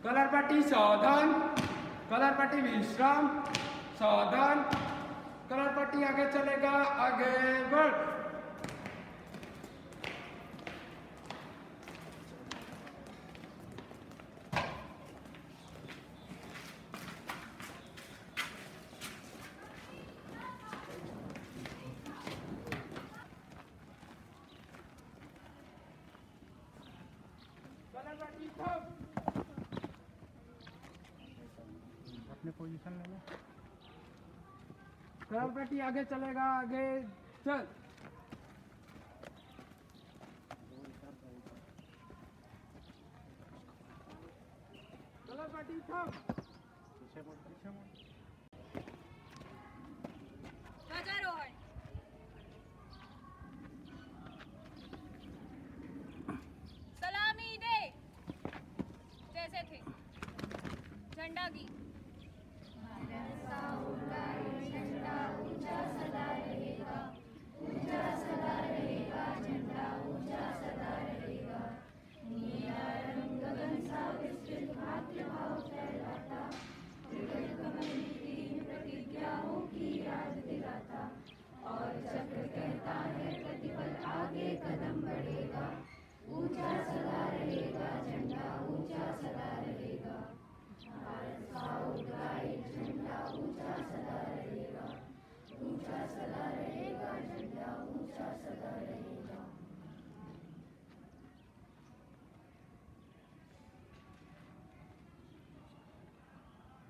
Colour पट्टी सावधान, colour पट्टी विश्राम, सावधान, कलर पट्टी आगे चलेगा, आगे बढ़। कलर पट्टी थम। अपने पोजीशन ले लो। कलर पट्टी आगे चलेगा, आगे चल। कलर पट्टी थम। पीछे मुड़, पीछे मुड़। ध्वजारोहण। सलामी दे जैसे थे। झंडा गीत।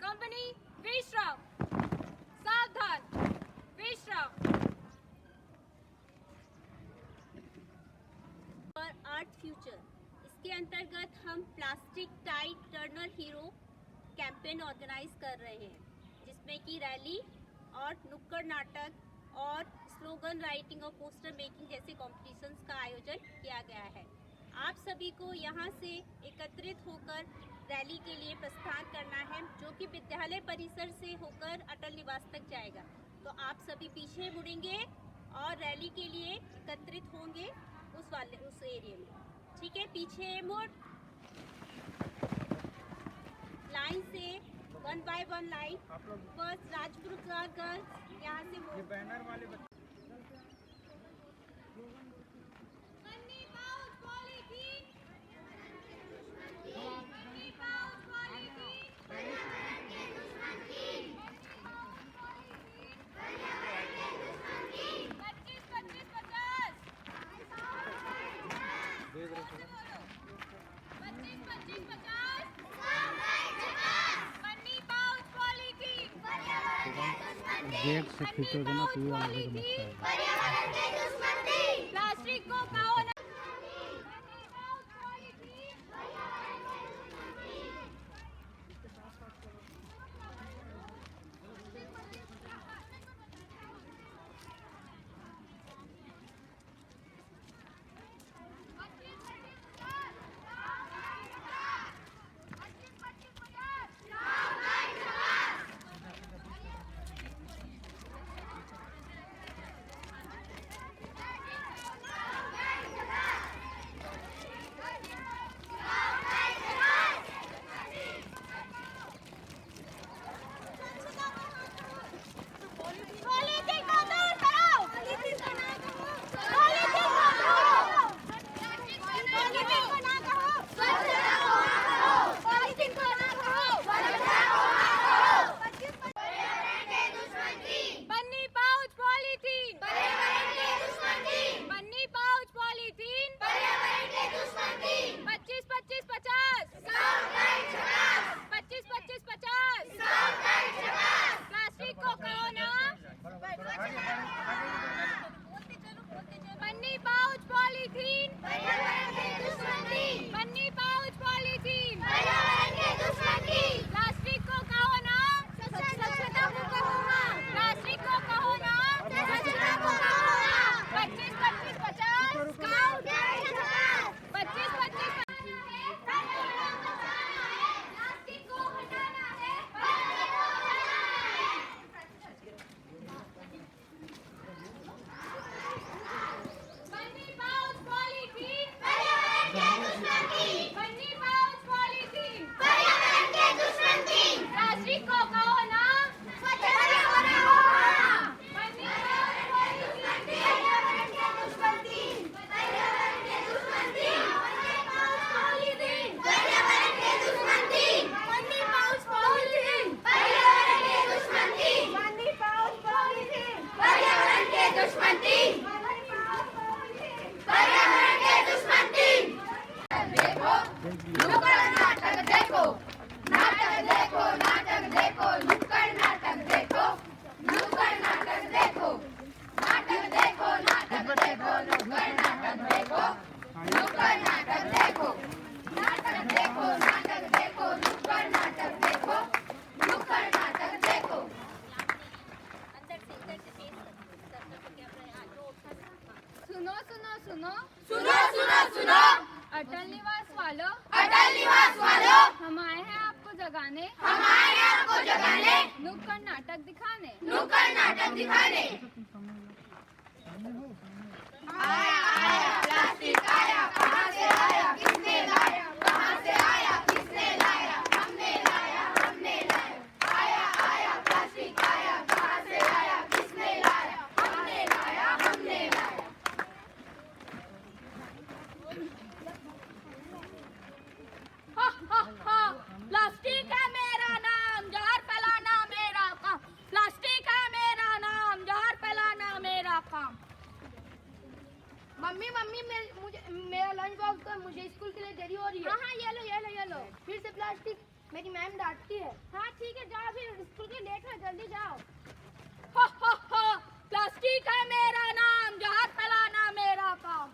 कंपनी विश्राम। सावधान, विश्राम। और आर्ट फ्यूचर, इसके अंतर्गत हम plastic tide turner hero campaign organise कर रहे हैं, जिसमें कि रैली और नुक्कड़ नाटक और स्लोगन राइटिंग और पोस्टर मेकिंग जैसे कॉम्पिटिशन्स का आयोजन किया गया है। आप सभी को यहाँ से एकत्रित होकर रैली के लिए प्रस्थान करना है, जो कि विद्यालय परिसर से होकर अटल निवास तक जाएगा। तो आप सभी पीछे मुड़ेंगे और रैली के लिए एकत्रित होंगे उस एरिया में। ठीक है, पीछे मुड़। लाइन से 1 by 1 line. First Rajpur girls यहाँ से मुड़। ये बैनर वाले बच्चे गेट से खींचोगे ना तो ये आगे का मसला है। प्लास्टिक को खाओ ना। नुक्कड़ नाटक दिखाने। आया आया प्लास्टिक आया, कहाँ से आया किसने लाया, कहाँ से आया किसने लाया, हमने लाया हमने लाया। आया आया प्लास्टिक आया, कहाँ से आया किसने लाया, हमने लाया हमने लाया। प्लास्टिक है मेरा नाम, जहर फैलाना मेरा काम। प्लास्टिक है मेरा नाम, जहर फैलाना मेरा काम। मम्मी मम्मी मुझे मेरा लंच बॉक्स का, मुझे स्कूल के लिए देरी हो रही है। हाँ ये लो ये लो ये लो। फिर से प्लास्टिक, मेरी मैम डांटती है। हाँ ठीक है, जाओ फिर स्कूल के लेट है, जल्दी जाओ। प्लास्टिक है मेरा नाम, जहर फैलाना मेरा काम।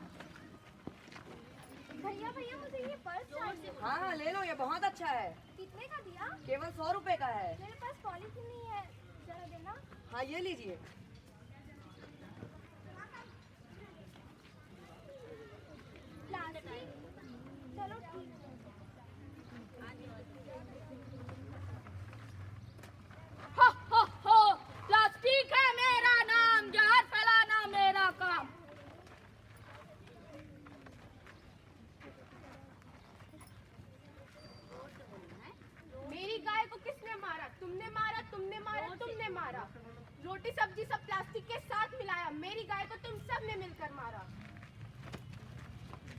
भैया भैया मुझे ये पर्स चाहिए। हाँ ले लो, ये बहुत अच्छा है। कितने का दिया? केवल 100 रुपए का है। मेरे पास पॉलिथीन नहीं है, जरा देना। हाँ ये लीजिए। प्लास्टिक, चलो ठीक है। प्लास्टिक है मेरा नाम, जहर फैलाना मेरा काम। मेरी गाय को किसने मारा, तुमने मारा तुमने मारा तुमने मारा। रोटी सब्जी सब प्लास्टिक के साथ मिलाया, मेरी गाय को तुम सब ने मिलकर मारा।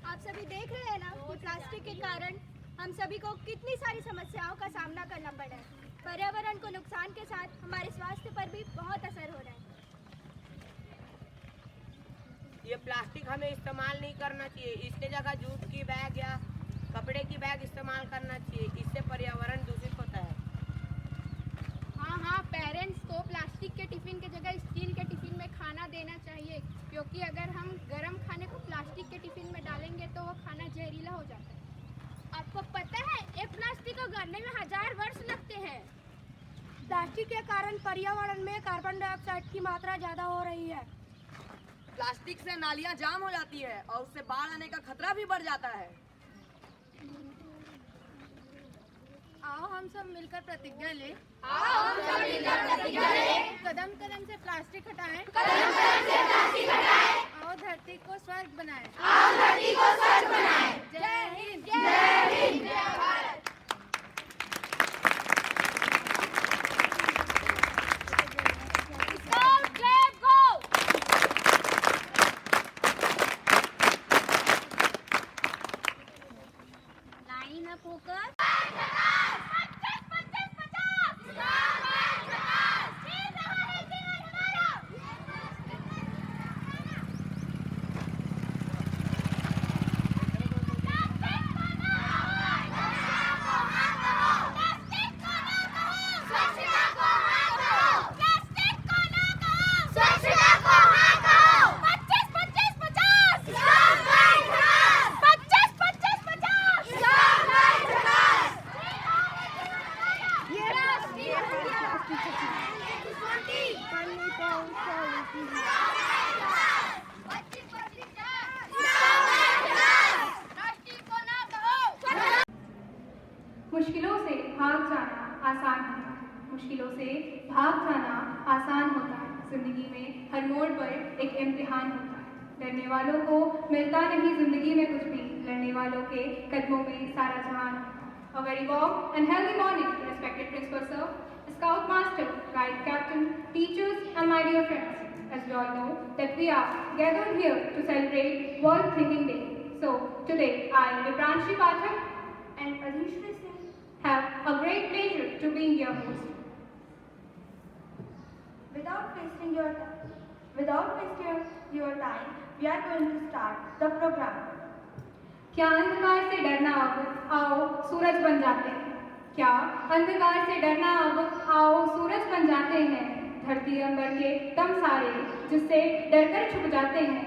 आप सभी देख रहे हैं ना कि प्लास्टिक के कारण हम सभी को कितनी सारी समस्याओं का सामना करना पड़ा है। पर्यावरण को नुकसान के साथ हमारे स्वास्थ्य पर भी बहुत असर हो रहा है। ये प्लास्टिक हमें इस्तेमाल नहीं करना चाहिए, इसके जगह जूट की बैग या कपड़े की बैग इस्तेमाल करना चाहिए, इससे पर्यावरण दूषित होता है। हाँ, पेरेंट्स को प्लास्टिक के टिफिन के जगह स्टील के टिफिन में खाना देना चाहिए, क्योंकि अगर हम गर्म खाने को प्लास्टिक के टिफिन में डालेंगे तो वो खाना जहरीला हो जाता है। आपको पता है एक प्लास्टिक को गलने में 1000 वर्ष लगते हैं। प्लास्टिक के कारण पर्यावरण में कार्बन डाइऑक्साइड की मात्रा ज्यादा हो रही है। प्लास्टिक से नालियाँ जाम हो जाती है और उससे बाढ़ आने का खतरा भी बढ़ जाता है। आओ हम सब मिलकर प्रतिज्ञा ले। कदम कदम से प्लास्टिक हटाएं। आओ धरती को स्वर्ग बनाएं। जय हिंद जय भारत। लाइन अप होकर मुश्किलों से भाग जाना आसान होता है, मुश्किलों से भाग जाना आसान होता है। जिंदगी में हर मोड़ पर एक इम्तिहान होता है। डरने वालों को मिलता नहीं जिंदगी में कुछ भी, लड़ने वालों के कदमों में सारा जहान। A very warm and healthy morning, respected Principal Sir, Scout Master, Guide Captain, teachers, and my dear friends. As we all know that we are gathered here to celebrate World Thinking Day. So today, I, Vipranshi Pathak, and Adhishri Singh have a great pleasure to be your host. Without wasting your time, we are going to start the program. क्या अंधकार से डरना अब आओ सूरज बन जाते हैं। क्या अंधकार से डरना अब आओ सूरज बन जाते हैं। धरती अंबर के दम सारे जिससे डरकर छुप जाते हैं।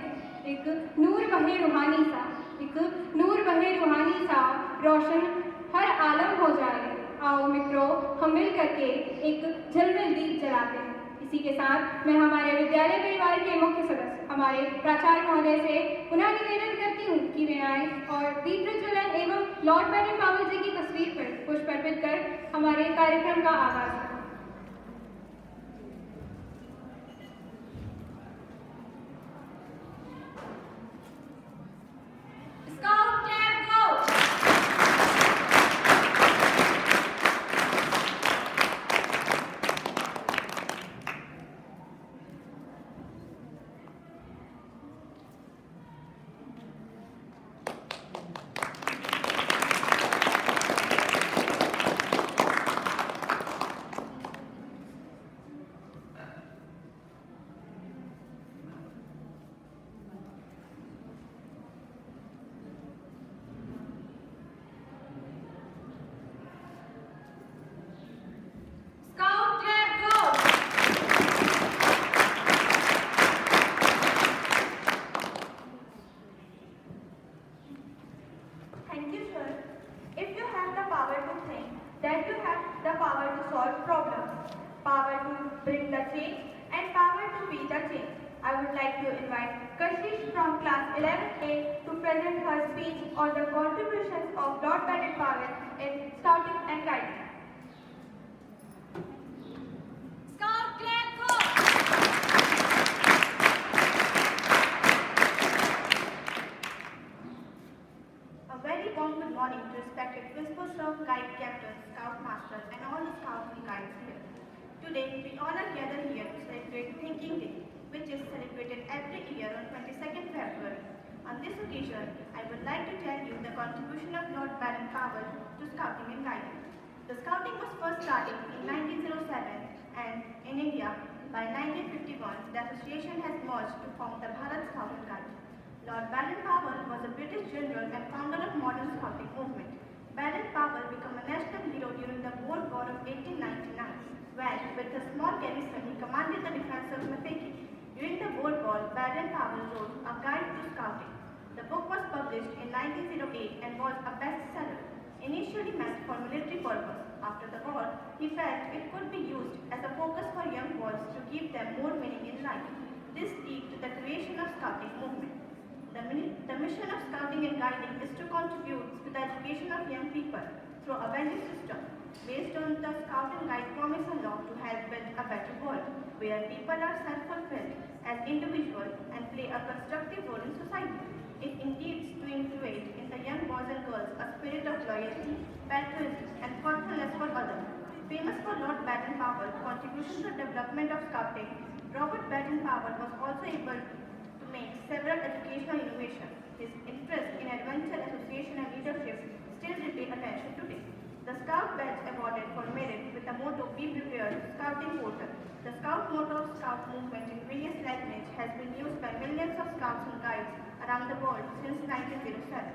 एक नूर बहे रूहानी सा, एक नूर बहे रूहानी सा, रोशन हर आलम हो जाए। आओ मित्रों, हम मिल करके एक झिलमिल दीप जलाते हैं। इसी के साथ मैं हमारे विद्यालय परिवार के मुख्य सदस्य हमारे प्राचार्य महोदय से पुनः निवेदन करती हूँ कि वे आए और दीप प्रज्वलन एवं लॉर्ड बैटन पावर जी की तस्वीर पर पुष्प अर्पित कर हमारे कार्यक्रम का आगाज करें। to bring the change and power to be the change. I would like to invite Kashish from class 11A to present her speech on the contributions of Lord Baden-Powell in Scouting and Guiding. Scout clap go! A very warm good morning to respected principals of guide captains, scout masters and all the scouts and guides here. Today we all are gathered here to celebrate Thinking Day, which is celebrated every year on 22nd February. On this occasion, I would like to tell you the contribution of Lord Baden-Powell to scouting and guiding. The scouting was first started in 1907 and in India by 1951 the association has merged to form the Bharat Scout and Guide. Lord Baden-Powell was a British general and founder of modern scouting movement. Baden-Powell became a national hero during the Boer War of 1899 when, with a small garrison, he commanded the defense of Mafeking. During the Boer War, Baden-Powell wrote a guide to scouting. The book was published in 1908 and was a bestseller. Initially meant for military purpose, after the war, he felt it could be used as a focus for young boys to give them more meaning in life. This led to the creation of scouting movement. The mission of scouting and guiding is to contribute to the education of young people through a value system based on the Scout and Guide promise and law to help build a better world where people are self-fulfilled as individuals and play a constructive role in society. It indeed to influence in the young boys and girls a spirit of loyalty, patriotism and thoughtfulness for others. Famous for Lord Baden-Powell's contribution to the development of scouting, Robert Baden-Powell was also able to make several educational innovations. His interest in adventure, association and leadership still repay attention today. The Scout Badge awarded for merit with the motto "Be Prepared, Scouting Portal." The Scout motto of Scout movement in various languages has been used by millions of Scouts and Guides around the world since 1907.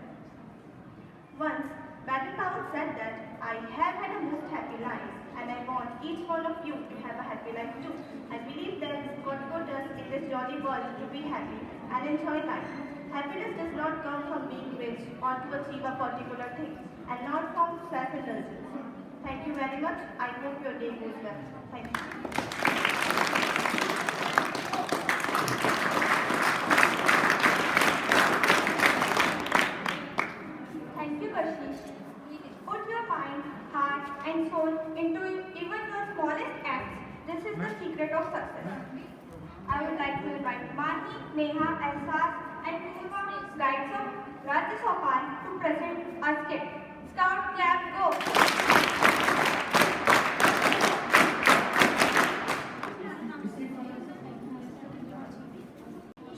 Once, Baden-Powell said that I have had a most happy life and I want each one of you to have a happy life too. I believe that God put us in this jolly world to be happy and enjoy life. Happiness does not come from being rich or to achieve a particular thing and not from self-indulgence. Thank you very much. I hope your day goes well. Thank you. Thank you, Kashish. Put your mind, heart, and soul into even your smallest acts. This is the secret of success. I would like to invite Mani, Neha, Ehsas, and Purva, guides of Rajya Sopan, to present a skit. Scout clap go!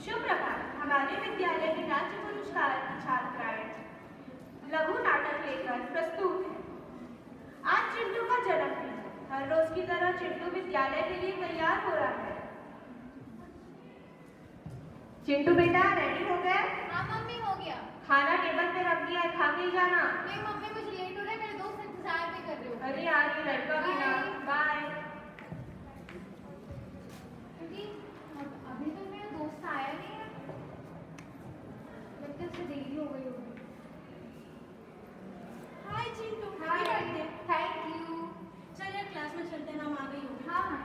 शुभ प्रभात। हमारे विद्यालय के राज्य पुरस्कार की छात्राएं लघु नाटक लेकर प्रस्तुत है। आज चिंटू का जन्मदिन है। हर रोज की तरह चिंटू विद्यालय के लिए तैयार हो रहा है। चिंटू बेटा रेडी हो गए? हाँ मम्मी हो गया। खाना टेबल पे रख दिया है, खा के जाना। नहीं मम्मी मुझे लेट हो रहा है, मेरे दोस्त इंतजार भी कर रहे हो। अरे यार ये लड़का भी ना। बाय। अभी तो मेरा दोस्त आया नहीं है, लगता है उसे देरी हो गई होगी। Hi Chintu, hi happy birthday. Thank you. चलिए क्लास में चलते हैं, हम आ गई हूँ। हाँ हाँ।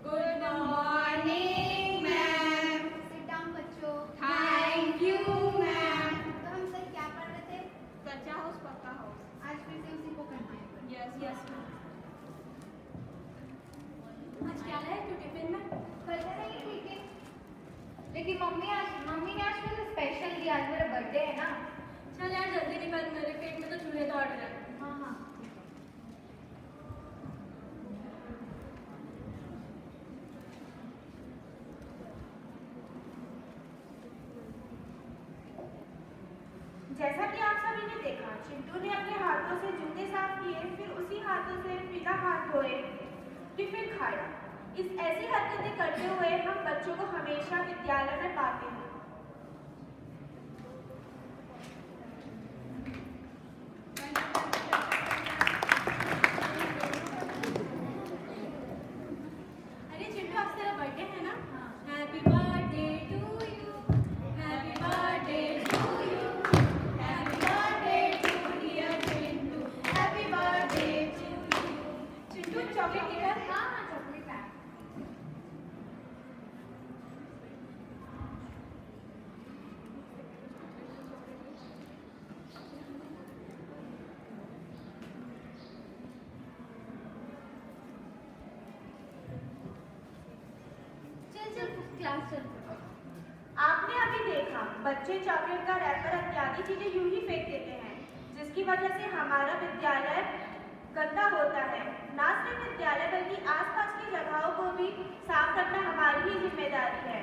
Good morning ma'am. Sit down बच्चों। Thank you ma'am. तो हम सर क्या पढ़ रहे थे? कच्चा हाउस पक्का हाउस। आज फिर से उसी को करना है। Yes yes ma'am. आज क्या है तू टिफिन में? पता नहीं, ठीक है। लेकिन मम्मी ने आज मुझे स्पेशल दिया, आज मेरा बर्थडे है ना। चल यार जल्दी निकल, मेरे पेट में तो चूहे दौड़ रहे हैं। हाँ हाँ। जैसा कि आप सभी ने देखा, चिंटू ने अपने हाथों से जूते साफ किए, फिर उसी हाथों से बिना हाथ धोए टिफिन खाया। इस ऐसी हरकतें करते हुए हम बच्चों को हमेशा विद्यालय में पाते हैं। अरे चिंटू आज तेरा बर्थडे है ना? क्लास चल रही है। आपने अभी देखा बच्चे चॉकलेट का रैपर इत्यादि चीजें यूं ही फेंक देते हैं, जिसकी वजह से हमारा विद्यालय गंदा होता है। ना सिर्फ विद्यालय बल्कि आसपास की जगहों को भी साफ रखना हमारी ही जिम्मेदारी है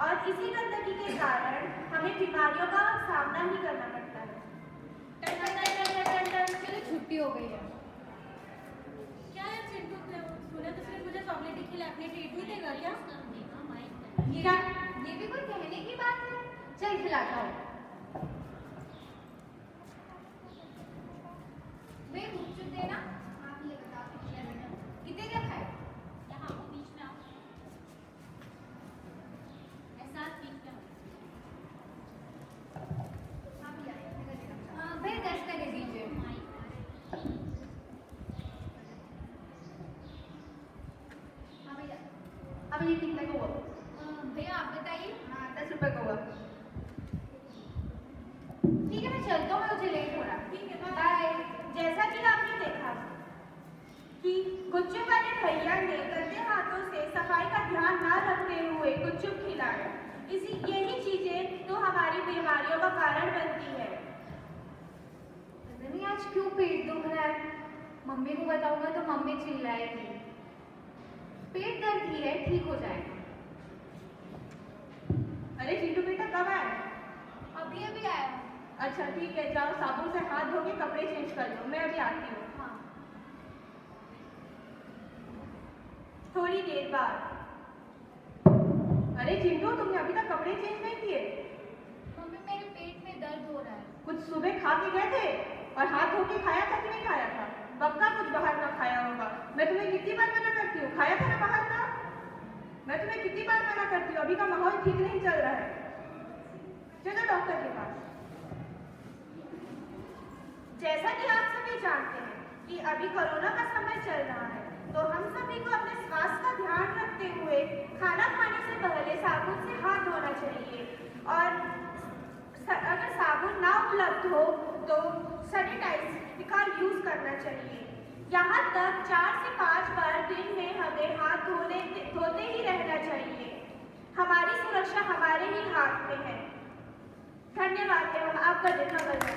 और इसी गंदगी के कारण हमें बीमारियों का सामना ही करना पड़ता है। चलो छुट्टी हो गई है। क्या है चिंटू, सुने तो सिर्फ मुझे चॉकलेट ही खिला, अपने ट्रीट नहीं देगा क्या? ये भी कोई कहने की बात है? चल खिलाता हूँ। मैं गुपचुप देना। आप ये बताओ कितने क्या खाए? यहाँ वो बीच में आओ, ऐसा बीच में आओ। आप ही आइए। हाँ भाई 10 का दे दीजिए। हाँ भैया, अब ये कितने का हुआ? भैया आप बताइए। हाँ 10 रुपए का हुआ। ठीक है मैं चलता हूँ, मुझे लेट हो रहा। ठीक है, बाय। जैसा कि आपने देखा कि गुपचुप वाले भैया ने गंदे हाथों से सफाई का ध्यान न रखते हुए गुपचुप खिलाया। यही चीजें तो हमारी बीमारियों का कारण बनती है। पता नहीं आज क्यों पेट दुख रहा है। मम्मी को बताऊंगा तो मम्मी चिल्लाएगी। पेट दर्द ही है, ठीक हो जाएगा। अरे चिंटू बेटा कब आए? अभी अभी आया। अच्छा ठीक है, जाओ साबुन से हाथ धो के कपड़े चेंज कर लो, मैं अभी आती हूँ। हाँ। थोड़ी देर बाद। अरे चिंटू तुमने अभी तक कपड़े चेंज नहीं किए? मम्मी मेरे पेट में दर्द हो रहा है। कुछ सुबह खा के गए थे और हाथ धो के खाया था कि नहीं खाया था? पक्का कुछ बाहर का खाया होगा। मैं तुम्हें कितनी बार मना करती हूँ, खाया था ना बाहर का? मैं तुम्हें कितनी बार मना करती हूँ, अभी का माहौल ठीक नहीं चल रहा है। चलो डॉक्टर के पास। जैसा कि आप सभी जानते हैं कि अभी कोरोना का समय चल रहा है, तो हम सभी को अपने स्वास्थ्य का ध्यान रखते हुए खाना खाने से पहले साबुन से हाथ धोना चाहिए और अगर साबुन ना उपलब्ध हो तो सैनिटाइजर का यूज करना चाहिए। यहाँ तक 4 से 5 बार दिन में हमें हाथ धोते ही रहना चाहिए। हमारी सुरक्षा हमारे ही हाथ में है। धन्यवाद एवं आपका दिन मंगल हो।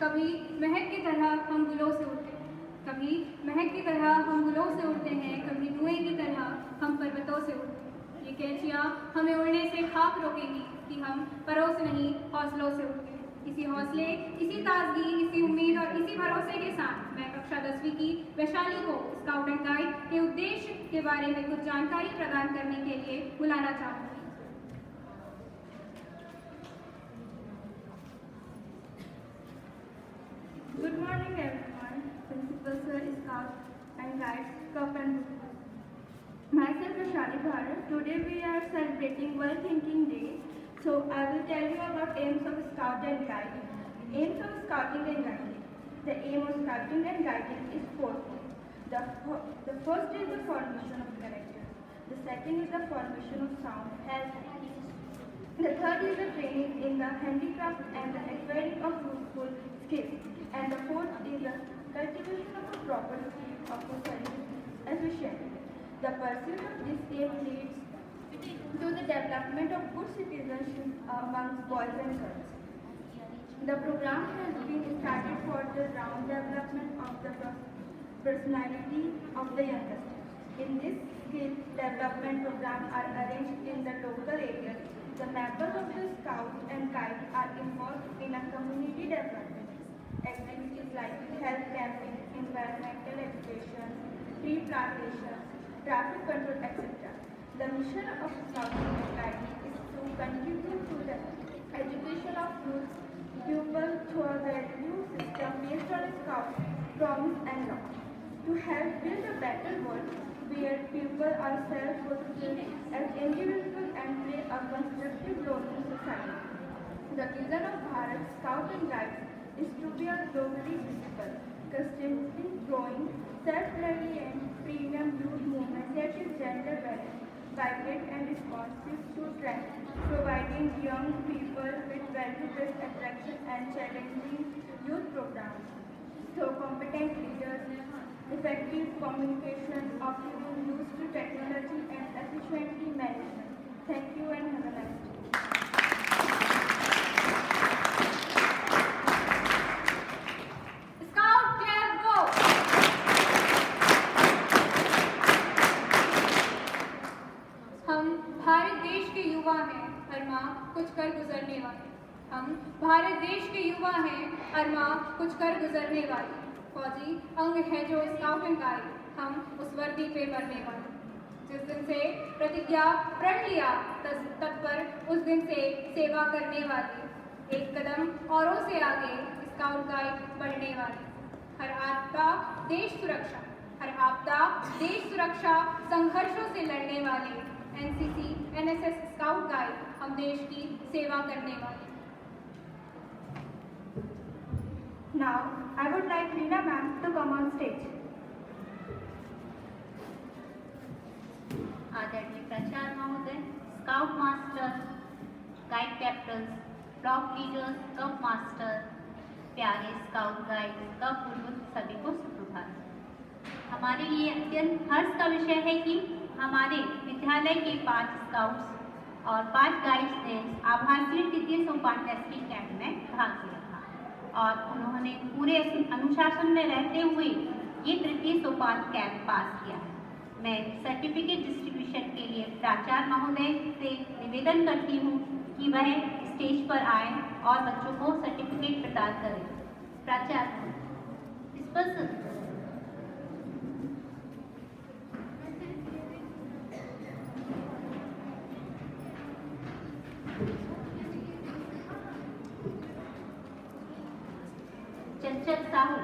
कभी महक की तरह हम गुलों से उड़ते हैं, कभी महक की तरह हम गुलों से उड़ते हैं, कभी धुएं की तरह हम पर्वतों से उड़ते हैं। ये कैचियाँ हमें उड़ने से खाक रोकेगी कि हम परों से नहीं हौसलों से उड़ते हैं। इसी हौसले, इसी ताजगी, इसी उम्मीद और इसी भरोसे के साथ मैं कक्षा 10वीं की वैशाली को स्काउट एंड गाइड के उद्देश्य के बारे में कुछ जानकारी प्रदान करने के लिए बुलाना चाहूँगी। Good morning everyone, Principal Sir, Scout and Guides, Cup and Book. Myself Vaishali Bharat. Today we are celebrating World Thinking Day. So I will tell you about aims of Scout and Guide. Aims of Scouting and Guiding. The aim of Scouting and Guiding is fourfold. The first is the formation of character. The second is the formation of sound, health. The third is the training in the handicraft and the acquiring of useful skills. And the fourth is the cultivation of a proper skill of a service efficiently. The pursuit of this aim leads to the development of good citizenship amongst boys and girls. The program has been started for the round development of the personality of the youngsters. In this skill development program are arranged in the local areas. The members of the Scouts and Guides are involved in a community development. Activities like health camping, environmental education, tree plantation, traffic control, etc. The mission of Scouting and Guiding is to contribute to the education of youth pupils through a value system based on Scout, promise and law. To help build a better world where people are self-fulfilled as individuals and play a constructive role in society. The vision of Bharat Scout and Guides is to be a globally visible, constantly growing, self-reliant, premium youth movement that is gender balanced, vibrant and responsive to trends, providing young people with value-based attraction and challenging Through competent leaders, effective communication, optimum use to technology, and efficiently management. Thank you and have a nice day. Scout camp go. हम भारत देश के युवा हैं, हर माह कुछ कर गुजरने वाले। हम भारत देश के युवा हैं, हर माह कुछ कर गुजरने वाले। फौजी अंग है जो स्काउट एंड गाइड, हम उस वर्दी पे मरने वाले। जिस दिन से प्रतिज्ञा प्रण लिया तत्पर उस दिन से सेवा करने वाले। एक कदम औरों से आगे स्काउट गाइड बढ़ने वाले। हर आपदा देश सुरक्षा, हर आपदा देश सुरक्षा संघर्षों से लड़ने वाले। एनसीसी, एनएसएस, स्काउट गाइड हम देश की सेवा करने वाले। Now, I would like Reena ma'am to come on stage. आदरणीय प्राचार्य महोदय, scout master, guide captains, block leaders, cup master, प्यारे स्काउट गाइड, कप बुलबुल, सभी को सुप्रभात। हमारे लिए अत्यंत हर्ष का विषय है कि हमारे विद्यालय के 5 स्काउट्स और 5 गाइड्स ने आभासी तृतीय सोपान टेस्टिंग कैंप में भाग लिया था और उन्होंने पूरे अनुशासन में रहते हुए ये तृतीय सोपान कैंप पास किया है। मैं सर्टिफिकेट डिस्ट्रीब्यूशन के लिए प्राचार्य महोदय से निवेदन करती हूँ कि वह स्टेज पर आए और बच्चों को सर्टिफिकेट प्रदान करें। प्राचार्य इस पर चंचल साहू,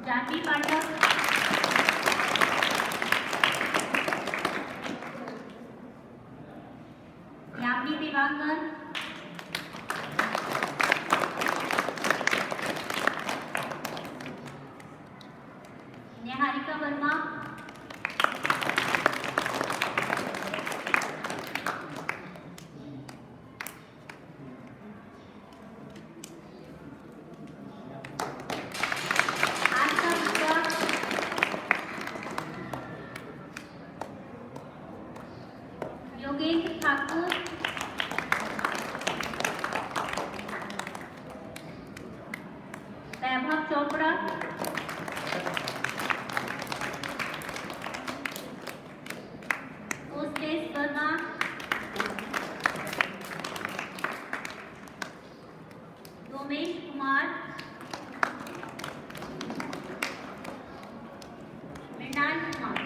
जानवी पाठक, यामिनी दिवाकर, निहारिका वर्मा, आशा गुप्ता, योगेश ठाकुर, वैभव चोपड़ा, कोस्टेश वर्मा, रोमेश कुमार, मृणाल कुमार।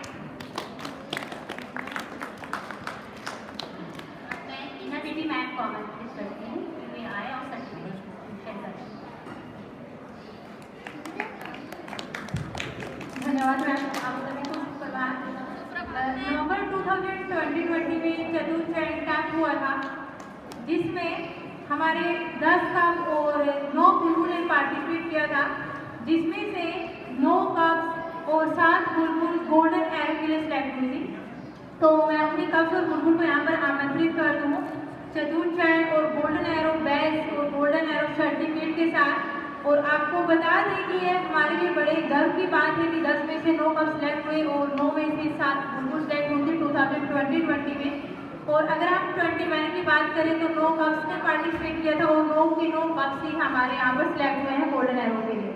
मैं टीना देवी मैम को आमंत्रित करती हूँ कि वे आए और सर्टिफिकेट शेयर करें। धन्यवाद मैम, आप सभी को सुप्रभात। नवंबर 2020 में चतुर्थ चयन कैंप हुआ था, जिसमें हमारे 10 कप और 9 बुलबुल ने पार्टिसिपेट किया था, जिसमें से 9 कप और 7 बुलबुल गोल्डन एरो के लिए सिलेक्ट हुई थी। तो मैं अपनी कप्स और बुलबुल को यहाँ पर आमंत्रित कर दूँ चतुर्थ चयन और गोल्डन एरो बैच और गोल्डन एरो सर्टिफिकेट के साथ। और आपको बता दें कि यह हमारे लिए बड़े गर्व की बात है कि 10 में से 9 कप सिलेक्ट हुए और 9 में से 7 बुलबुल सिलेक्ट हुए थे 2020 में। और अगर हम 21 की बात करें तो 9 कप्स ने पार्टिसिपेट किया था और 9 के 9 कप्स ही हमारे यहाँ पर सिलेक्ट हुए हैं गोल्डन एरो के लिए।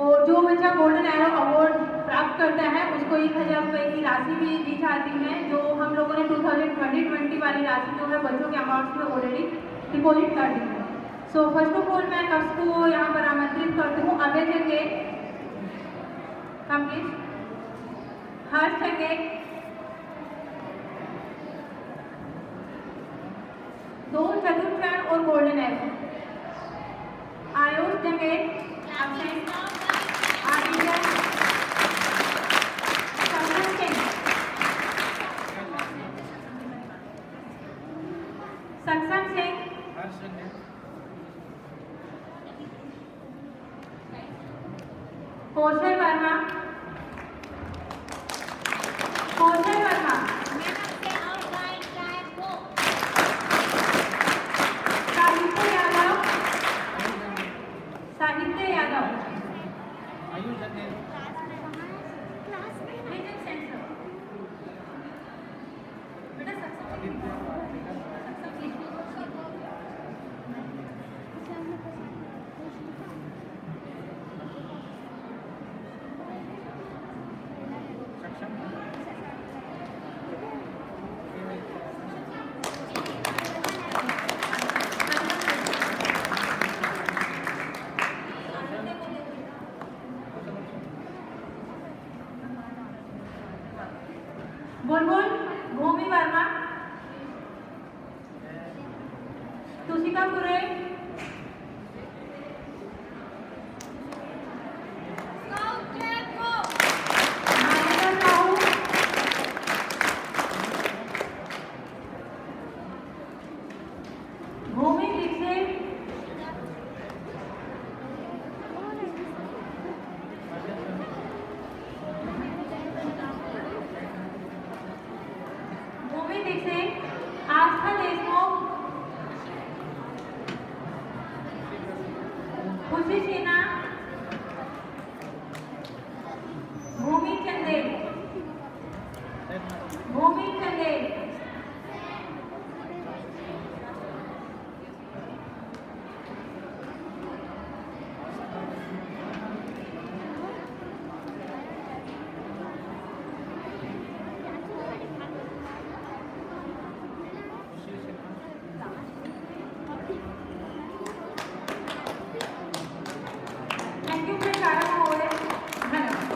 और जो बच्चा गोल्डन एरो अवार्ड प्राप्त करता है उसको 1000 रुपये की राशि भी दी जाती है, जो हम लोगों ने 2020 वाली राशि जो है बच्चों के अमाउंट में ऑलरेडी डिपॉजिट कर दी है। सो फर्स्ट ऑफ ऑल मैं कप्स को यहाँ पर आमंत्रित करती हूँ। अभय जंगे कम्प्लीट, हर्ष जंगे, 2 चतुर्थ चयन और golden arrow, Ayush Jange, absent, Aditya, Sangam Singh, Saksham Singh, कौशल वर्मा, कौशल वर्मा, साहित्य यादव, साहित्य यादव, बुलबुल भूमि वर्मा, तुषिका पुरे, मान्यता साहू, भूमि दीक्षित, भूमि दीक्षित, आस्था देशमुख, खुशी सिन्हा, भूमि चंदेल, भूमि चंदेल, थैंक यू प्रचारक महोदय, धन्यवाद।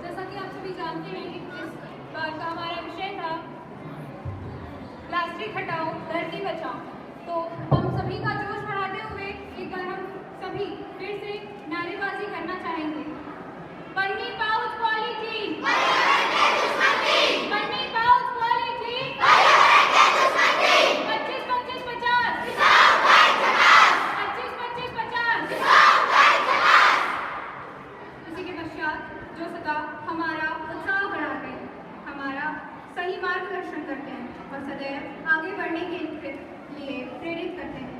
जैसा कि आप सभी जानते हैं कि इस बार का हमारा विषय था प्लास्टिक हटाओ धरती बचाओ। तो हम सभी का जोश बढ़ाते हुए एक बार हम सभी फिर से नारेबाजी करना चाहेंगे। पन्नी पाउच पॉलीथीन, पन्नी पाउच पॉलीथीन, 25-25-50, 25-25-50। इसी के पश्चात जो सदा हमारा उत्साह बढ़ाते हैं, हमारा सही मार्गदर्शन करते हैं और सदैव आगे बढ़ने के लिए प्रेरित करते हैं।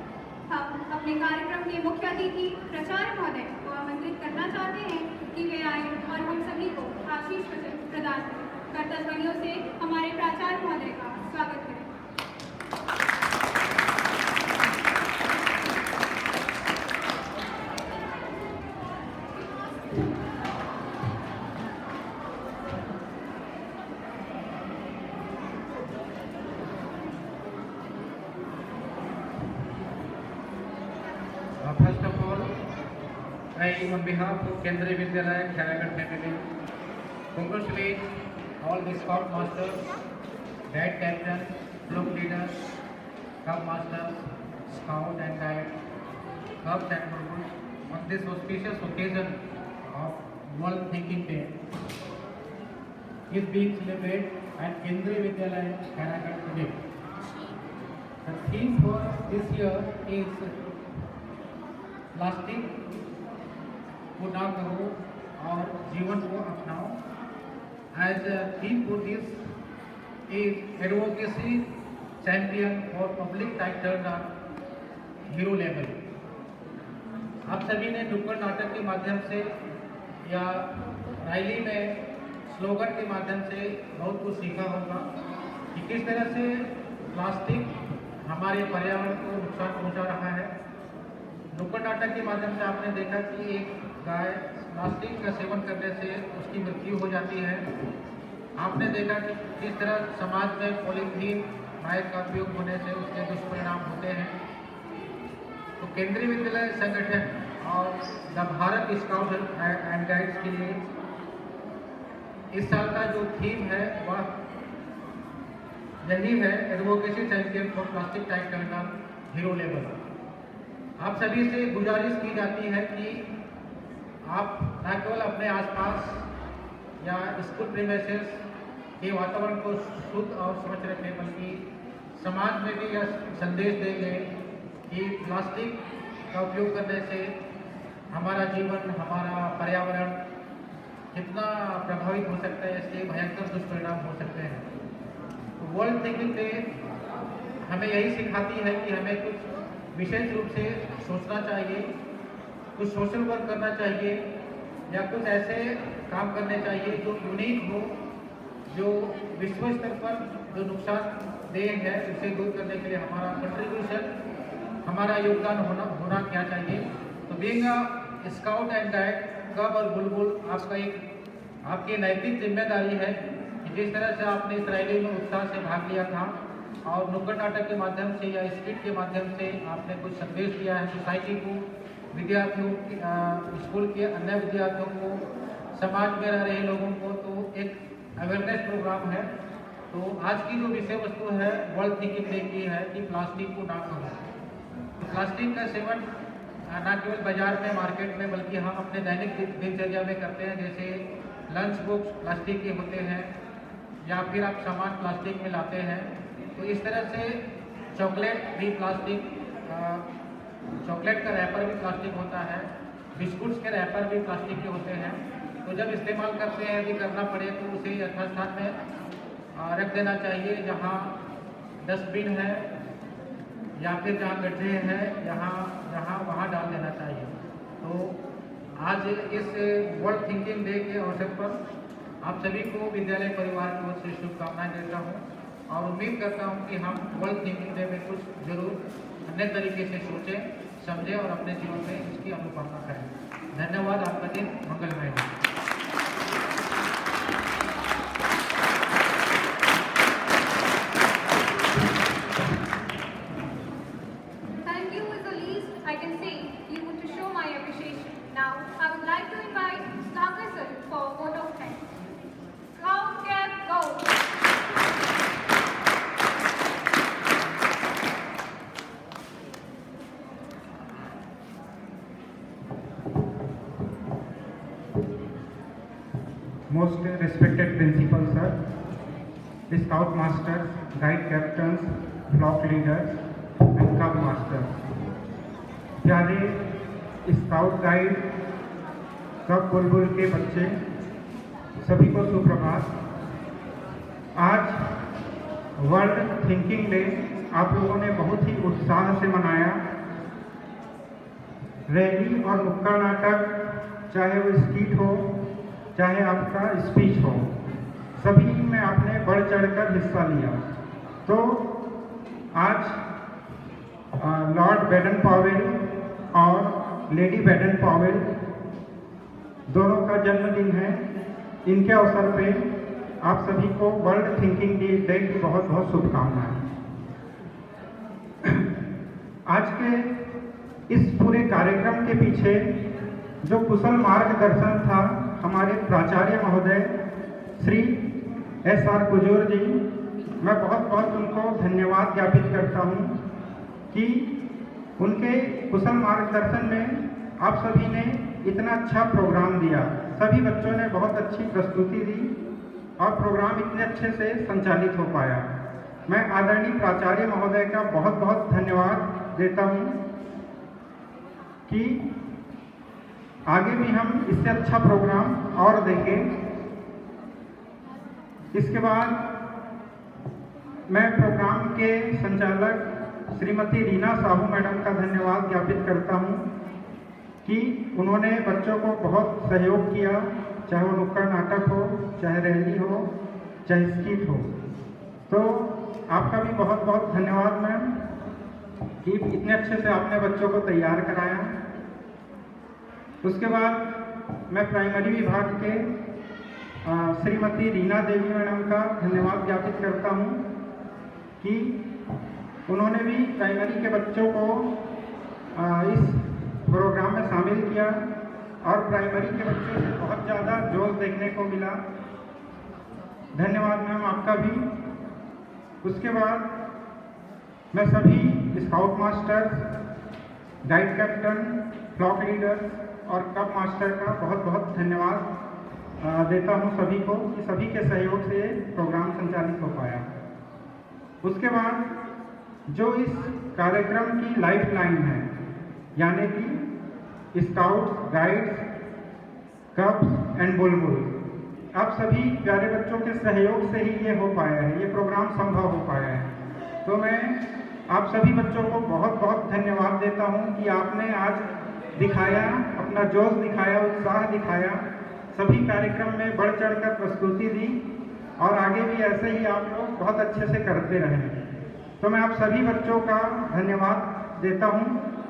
हम अपने कार्यक्रम के मुख्य अतिथि प्राचार्य महोदय को आमंत्रित करना चाहते हैं कि वे आए और हम सभी को आशीष प्रदान करें। करतल ध्वनियों से हमारे प्राचार्य महोदय का स्वागत करें। First of all, I, on behalf of Kendriya Vidyalaya Khairatgarh family, congratulate all the scout masters, guide captains, group leaders, club masters, scout and guide, clubs and groups on this auspicious occasion of World Thinking Day. Is being celebrated at Kendriya Vidyalaya Khairatgarh today. The theme for this year is plastic को ना करो और जीवन को अपनाओ। As theme for this is advocacy champion for public title hero level. आप सभी ने नुक्कड़ नाटक के माध्यम से या रैली में स्लोगन के माध्यम से बहुत कुछ सीखा होगा कि किस तरह से प्लास्टिक हमारे पर्यावरण को नुकसान पहुंचा रहा है। नुक्कड़ नाटक के माध्यम से आपने देखा कि एक गाय प्लास्टिक का सेवन करने से उसकी मृत्यु हो जाती है। आपने देखा कि किस तरह समाज में पॉलीथीन बैग का उपयोग होने से उसके दुष्परिणाम होते हैं। तो केंद्रीय विद्यालय संगठन और the Bharat scout and guides के लिए इस साल का जो थीम है वह यही है, advocacy champion for plastic title hero level. आप सभी से गुजारिश की जाती है कि आप न केवल अपने आसपास या स्कूल प्रीमाइसेस कि वातावरण को शुद्ध और स्वच्छ रखें, बल्कि समाज में भी यह संदेश देंगे कि प्लास्टिक का उपयोग करने से हमारा जीवन, हमारा पर्यावरण कितना प्रभावित हो सकता है, इसके भयंकर दुष्परिणाम हो सकते हैं। तो वर्ल्ड थिंकिंग डे हमें यही सिखाती है कि हमें कुछ विशेष रूप से सोचना चाहिए, कुछ सोशल वर्क करना चाहिए या कुछ ऐसे काम करने चाहिए जो यूनिक हो, जो विश्व स्तर पर जो नुकसानदेह है उसे दूर करने के लिए हमारा कंट्रीब्यूशन, हमारा योगदान होना क्या चाहिए। तो being a scout and guide, कब और बुलबुल आपकी नैतिक जिम्मेदारी है कि जिस तरह से आपने इस रैली में उत्साह से भाग लिया था और नुक्कड़ नाटक के माध्यम से या स्किट के माध्यम से आपने कुछ संदेश दिया है सोसाइटी को, विद्यार्थियों, स्कूल के अन्य विद्यार्थियों को, समाज में रह रहे लोगों को, तो एक अवेयरनेस प्रोग्राम है। तो आज की जो विषय वस्तु है वर्ल्ड थिंकिंग डे की है कि प्लास्टिक को ना करो। तो प्लास्टिक का सेवन न केवल बाजार में, मार्केट में, बल्कि हम अपने दैनिक दिनचर्या में करते हैं। जैसे लंच बॉक्स प्लास्टिक के होते हैं या फिर आप सामान प्लास्टिक में लाते हैं। तो इस तरह से चॉकलेट भी प्लास्टिक, चॉकलेट का रैपर भी प्लास्टिक होता है, बिस्कुट्स के रैपर भी प्लास्टिक के होते हैं। तो जब इस्तेमाल करते हैं, यदि करना पड़े तो उसे यथास्थान में रख देना चाहिए, जहाँ डस्टबिन है या फिर जहाँ गड्ढे हैं जहाँ वहाँ डाल देना चाहिए। तो आज इस वर्ल्ड थिंकिंग डे के अवसर पर आप सभी को विद्यालय परिवार की ओर से शुभकामनाएं देता हूँ और उम्मीद करता हूँ कि हम वर्ल्ड थिंकिंग डे में कुछ जरूर अन्य तरीके से सोचें, समझें और अपने जीवन में इसकी अनुकरणा करें। धन्यवाद। आपका दिन मंगलमय हो। Thank you is the least I can say you to show my appreciation. Now, I would like to invite Sagar sir for a vote of thanks. Scout Cap Go! Most respected principal sir, scout masters, guide captains, flock leaders and cub masters, प्यारे scout guide, कब बुलबुल के बच्चे, सभी को सुप्रभात। आज world thinking day आप लोगों ने बहुत ही उत्साह से मनाया। रैली और नुक्कड़ नाटक, चाहे वो स्किट हो, चाहे आपका स्पीच हो, सभी में आपने बढ़ चढ़कर हिस्सा लिया। तो आज लॉर्ड बेडन पावेल और लेडी बेडन पावेल दोनों का जन्मदिन है। इनके अवसर पे आप सभी को वर्ल्ड थिंकिंग डे की बहुत बहुत शुभकामनाएं। आज के इस पूरे कार्यक्रम के पीछे जो कुशल मार्गदर्शन था हमारे प्राचार्य महोदय श्री SR कुजूर जी, मैं बहुत बहुत उनको धन्यवाद ज्ञापित करता हूँ कि उनके कुशल मार्गदर्शन में आप सभी ने इतना अच्छा प्रोग्राम दिया। सभी बच्चों ने बहुत अच्छी प्रस्तुति दी और प्रोग्राम इतने अच्छे से संचालित हो पाया। मैं आदरणीय प्राचार्य महोदय का बहुत बहुत धन्यवाद देता हूँ कि आगे भी हम इससे अच्छा प्रोग्राम और देखें। इसके बाद मैं प्रोग्राम के संचालक श्रीमती रीना साहू मैडम का धन्यवाद ज्ञापित करता हूं कि उन्होंने बच्चों को बहुत सहयोग किया, चाहे वो नुक्कड़ नाटक हो, चाहे रैली हो, चाहे स्किट हो। तो आपका भी बहुत बहुत धन्यवाद मैम कि इतने अच्छे से आपने बच्चों को तैयार कराया। उसके बाद मैं प्राइमरी विभाग के श्रीमती रीना देवी मैडम का धन्यवाद ज्ञापित करता हूं कि उन्होंने भी प्राइमरी के बच्चों को इस प्रोग्राम में शामिल किया और प्राइमरी के बच्चों से बहुत ज़्यादा जोश देखने को मिला। धन्यवाद मैम आपका भी। उसके बाद मैं सभी scout masters, guide captain, flock leaders और कप मास्टर का बहुत बहुत धन्यवाद देता हूँ सभी को कि सभी के सहयोग से ये प्रोग्राम संचालित हो पाया। उसके बाद जो इस कार्यक्रम की लाइफ लाइन है, यानी कि स्काउट्स, गाइड्स, कप्स एंड बुलबुल, आप सभी प्यारे बच्चों के सहयोग से ही ये हो पाया है, ये प्रोग्राम संभव हो पाया है। तो मैं आप सभी बच्चों को बहुत बहुत धन्यवाद देता हूँ कि आपने आज दिखाया, अपना जोश दिखाया, उत्साह दिखाया, सभी कार्यक्रम में बढ़ चढ़कर प्रस्तुति दी और आगे भी ऐसे ही आप लोग बहुत अच्छे से करते रहें। तो मैं आप सभी बच्चों का धन्यवाद देता हूँ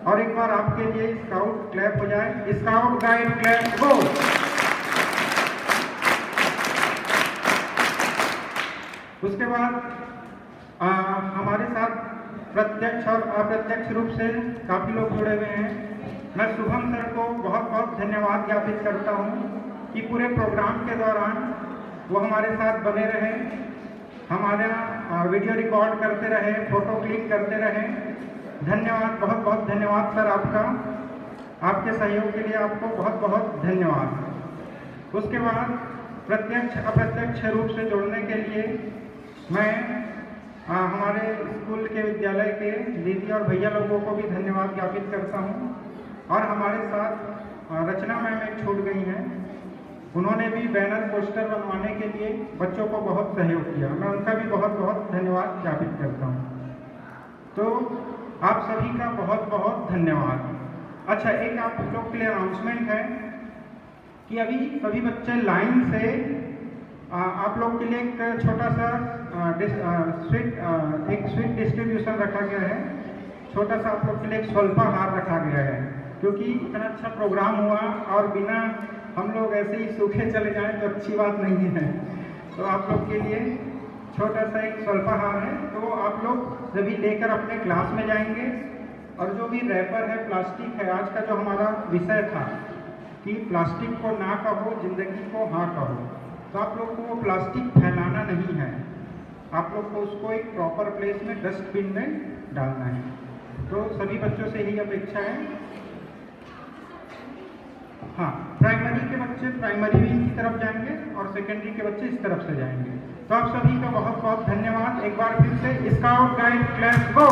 और एक बार आपके लिए स्काउट क्लैप हो जाए। स्काउट गाइड क्लैप गो। उसके बाद हमारे साथ प्रत्यक्ष और अप्रत्यक्ष रूप से काफ़ी लोग जुड़े हुए हैं। मैं शुभम सर को बहुत बहुत धन्यवाद ज्ञापित करता हूँ कि पूरे प्रोग्राम के दौरान वो हमारे साथ बने रहे, हमारा वीडियो रिकॉर्ड करते रहे, फोटो क्लिक करते रहे। धन्यवाद, बहुत बहुत धन्यवाद सर आपका, आपके सहयोग के लिए आपको बहुत बहुत धन्यवाद। उसके बाद प्रत्यक्ष अप्रत्यक्ष रूप से जुड़ने के लिए मैं हमारे स्कूल के विद्यालय के दीदी और भैया लोगों को भी धन्यवाद ज्ञापित करता हूँ और हमारे साथ रचना मैम एक छूट गई हैं, उन्होंने भी बैनर पोस्टर बनवाने के लिए बच्चों को बहुत सहयोग किया, मैं उनका भी बहुत बहुत धन्यवाद ज्ञापित करता हूँ। तो आप सभी का बहुत बहुत धन्यवाद। अच्छा, एक आप लोग के लिए अनाउंसमेंट है कि अभी सभी बच्चे लाइन से आप लोग के लिए एक छोटा सा स्वीट डिस्ट्रीब्यूशन रखा गया है। छोटा सा आप लोग के लिए एक स्वल्पाहार रखा गया है, क्योंकि इतना अच्छा प्रोग्राम हुआ और बिना हम लोग ऐसे ही सूखे चले जाएं तो अच्छी बात नहीं है। तो आप लोग के लिए छोटा सा एक स्वल्पाहार है, तो आप लोग सभी लेकर अपने क्लास में जाएंगे। और जो भी रैपर है, प्लास्टिक है, आज का जो हमारा विषय था कि प्लास्टिक को ना कहो, जिंदगी को हाँ कहो, तो आप लोग को वो प्लास्टिक फैलाना नहीं है, आप लोग को उसको एक प्रॉपर प्लेस में डस्टबिन में डालना है। तो सभी बच्चों से यही अपेक्षा है। हाँ, प्राइमरी के बच्चे प्राइमरी विंग की तरफ जाएंगे और सेकेंडरी के बच्चे इस तरफ से जाएंगे। तो आप सभी का बहुत बहुत धन्यवाद। एक बार फिर से स्काउट गाइड क्लास गो।